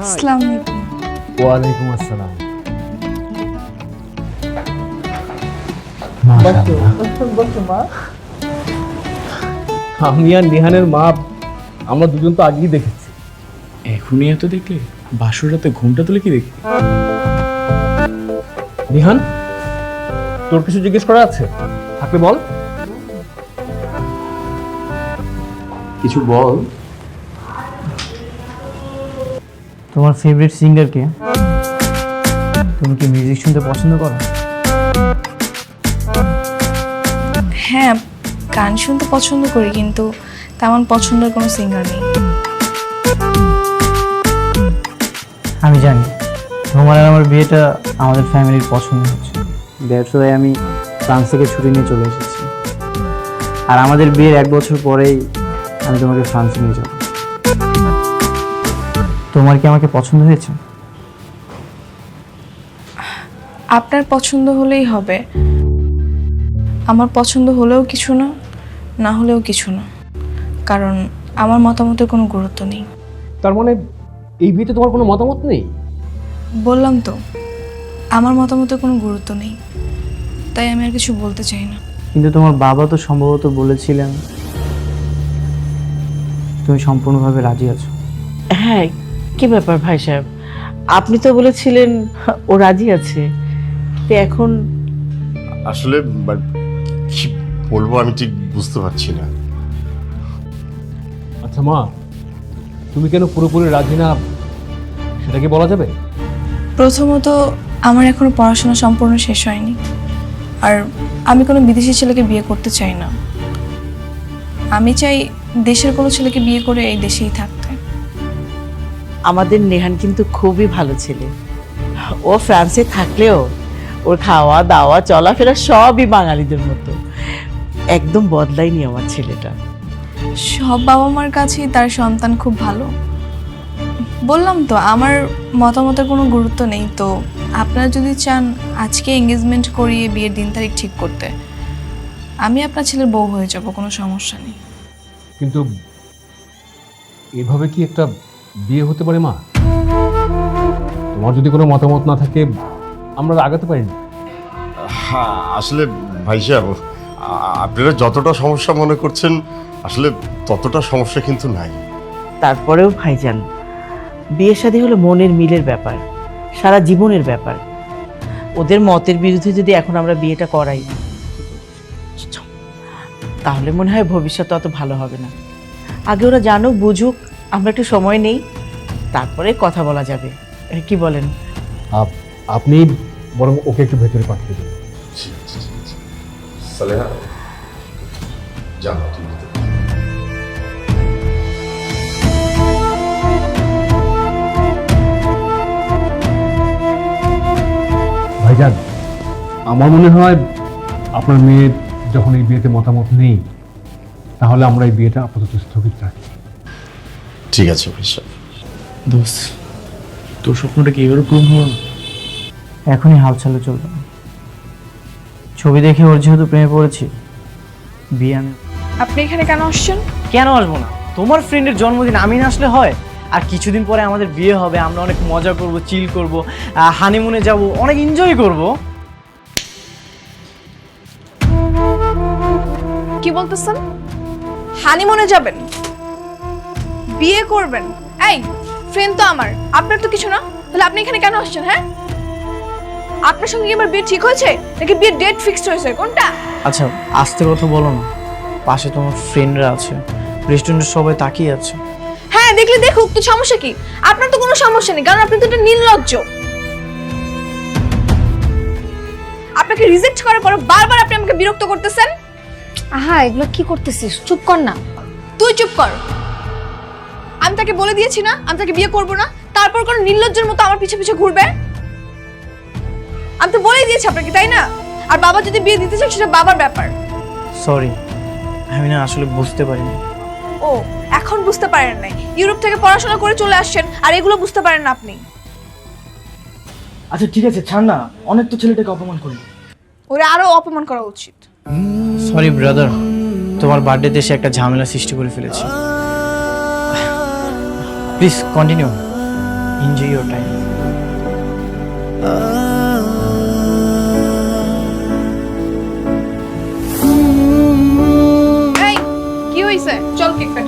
আসসালামু আলাইকুম। ওয়ালাইকুম আসসালাম। আমি আর নিহানের মা আমরা দুজন তো আগেই দেখেছি। এখনই এত দেখলে বাসর রাতে ঘুমটা তুলে কি দেখি? নিহান, তোর কিছু জিজ্ঞেস করা আছে? থাকলে বল। কিছু বল। তোমার ফেভারিট সিঙ্গার কে? তুমি কি মিউজিক শুনতে পছন্দ করো? হ্যাঁ, গান শুনতে পছন্দ করি, কিন্তু তেমন পছন্দের কোনো সিঙ্গার নেই। আমি জানি তোমার আর আমার বিয়েটা আমাদের ফ্যামিলির পছন্দ হচ্ছে, দ্যাটস ওয়াই আমি ফ্রান্স থেকে ছুটি নিয়ে চলে এসেছি। আর আমাদের বিয়ের 1 বছর পরেই আমি তোমাকে ফ্রান্সে নিয়ে যাব। তোমার কি আমাকে পছন্দ হয়েছে? আপনার পছন্দ হলেই হবে। আমার পছন্দ হলেও কিছু না, না হলেও কিছু না, কারণ আমার মতামতের কোনো গুরুত্ব নেই। তার মানে এই বিয়েতে তোমার কোনো মতামত নেই? বললাম তো, আমার মতামতের কোনো গুরুত্ব নেই, তাই আমি আর কিছু বলতে চাই না। কিন্তু তোমার বাবা তো সম্ভবত বলেছিলেন তুমি সম্পূর্ণভাবে রাজি আছো। হ্যাঁ, কি ব্যাপার ভাই সাহেব, আপনি তো বলেছিলেন ও রাজি আছে, তো এখন আসলে কি বলবো আমি ঠিক বুঝতে পারছি না। আচ্ছা মা, তুমি কেন পুরোপুরি রাজি না সেটা কি বলা যাবে? প্রথমত, আমার এখনো পড়াশোনা সম্পূর্ণ শেষ হয়নি, আর আমি কোনো বিদেশি ছেলেকে বিয়ে করতে চাই না। আমি চাই দেশের কোনো ছেলেকে বিয়ে করে এই দেশেই থাকতে। আমাদের নেহান কিন্তু খুবই ভালো ছেলে। ও ফ্রান্সে থাকলেও ওর খাওয়া দাওয়া চলাফেরা সবই বাঙালিদের মতো, একদম বদলায়নি আমার ছেলেটা। সব বাবা মার কাছেই তার সন্তান খুব ভালো। বললাম তো, আমার মতামতের কোনো গুরুত্ব নেই। তো আপনারা যদি চান আজকে এঙ্গেজমেন্ট করিয়ে বিয়ের দিন তারিখ ঠিক করতে, আমি আপনার ছেলের বউ হয়ে যাব, কোনো সমস্যা নেই। কিন্তু এভাবে কি একটা বিয়ে হতে পারে মা? তোমার যদি কোনো মতামত না থাকে আমরা আগাতে পারি না। হ্যাঁ, আসলে ভাই সাহেব, আপনারা যতটা সমস্যা মনে করছেন আসলে ততটা সমস্যা কিন্তু নাই। তারপরেও ভাইজান, বিয়ে শাদী হলো মনের মিলের ব্যাপার, সারা জীবনের ব্যাপার। ওদের মতের বিরুদ্ধে যদি এখন আমরা বিয়েটা করাই, তাহলে মনে হয় ভবিষ্যৎ অত ভালো হবে না। আগে ওরা জানুক বুঝুক, আমরা একটু সময় নেই, তারপরে কথা বলা যাবে। কি বলেন? আপনি বরং ওকে একটু ভেতরে পাঠিয়ে দিন। সালেহা, জানো তুমি ভাইজান, আমার মনে হয় আপনার মেয়ের যখন এই বিয়েতে মতামত নেই, তাহলে আমরা এই বিয়েটা আপাতত স্থগিত রাখি। ঠিক আছে ভাই সাহেব। দোস্ত, তোর স্বপ্নটা কি এবারে পূরণ হলো না? এখনই হাল চালু চলবে না। ছবি দেখে ওর যেহেতু প্রেমে পড়েছি, বিয়ে আমি আপনি এখানে কেন আসছেন? কেন আসবো না? তোমার ফ্রেন্ডের জন্মদিন আমি না আসলে হয়? আর কিছুদিন পরে আমাদের বিয়ে হবে, আমরা অনেক মজা করব, চিল করব, হানিমুনে যাব, অনেক এনজয় করব। কি বলতেছেন? হানিমুনে যাবেন, বিয়ে করবেন? এই ফ্রেন্ড তো আমার, আপনার তো কিছু না, তাহলে আপনি এখানে কেন আসছেন? হ্যাঁ, আপনার সঙ্গে কি আমার বিয়ে ঠিক হয়েছে নাকি বিয়ের ডেট ফিক্সড হয়েছে, কোনটা? আচ্ছা, আস্তে কথা বলো না, পাশে তোমার ফ্রেন্ডরা আছে, রেস্টুরেন্টের সবাই তাকিয়ে আছে। হ্যাঁ, দেখলে দেখুক, তো সমস্যা কি? আপনার তো কোনো সমস্যা নেই, কারণ আপনি তো একটা নির্লজ্জ। আপনাকে রিজেক্ট করার পর বারবার আপনি আমাকে বিরক্ত করতেছেন। আহা, এগুলো কি করতেছিস? চুপ কর না। তুই চুপ কর। আমি তাকে বলে দিয়েছি না আমি তাকে বিয়ে করব না, তারপর কোন নির্লজ্জের মতো আমার পিছে পিছে ঘুরবে? আমি তো বলেই দিয়েছি আপনাকে, তাই না? আর বাবা যদি বিয়ে দিতে চায় সেটা বাবার ব্যাপার। সরি, আমি না আসলে বুঝতে পারিনি। ও, এখন বুঝতে পারেন নাই? ইউরোপ থেকে পড়াশোনা করে চলে আসছেন আর এগুলো বুঝতে পারেন না আপনি? আচ্ছা ঠিক আছে, ছাড় না, অনেক তো ছেলেটাকে অপমান করলি। ওরে আরো অপমান করা উচিত। সরি ব্রাদার, তোমার বার্থডেতে এসে একটা ঝামেলা সৃষ্টি করে ফেলেছি। Please continue. Enjoy your time. এই কি হইছে? চল কেক কাটি।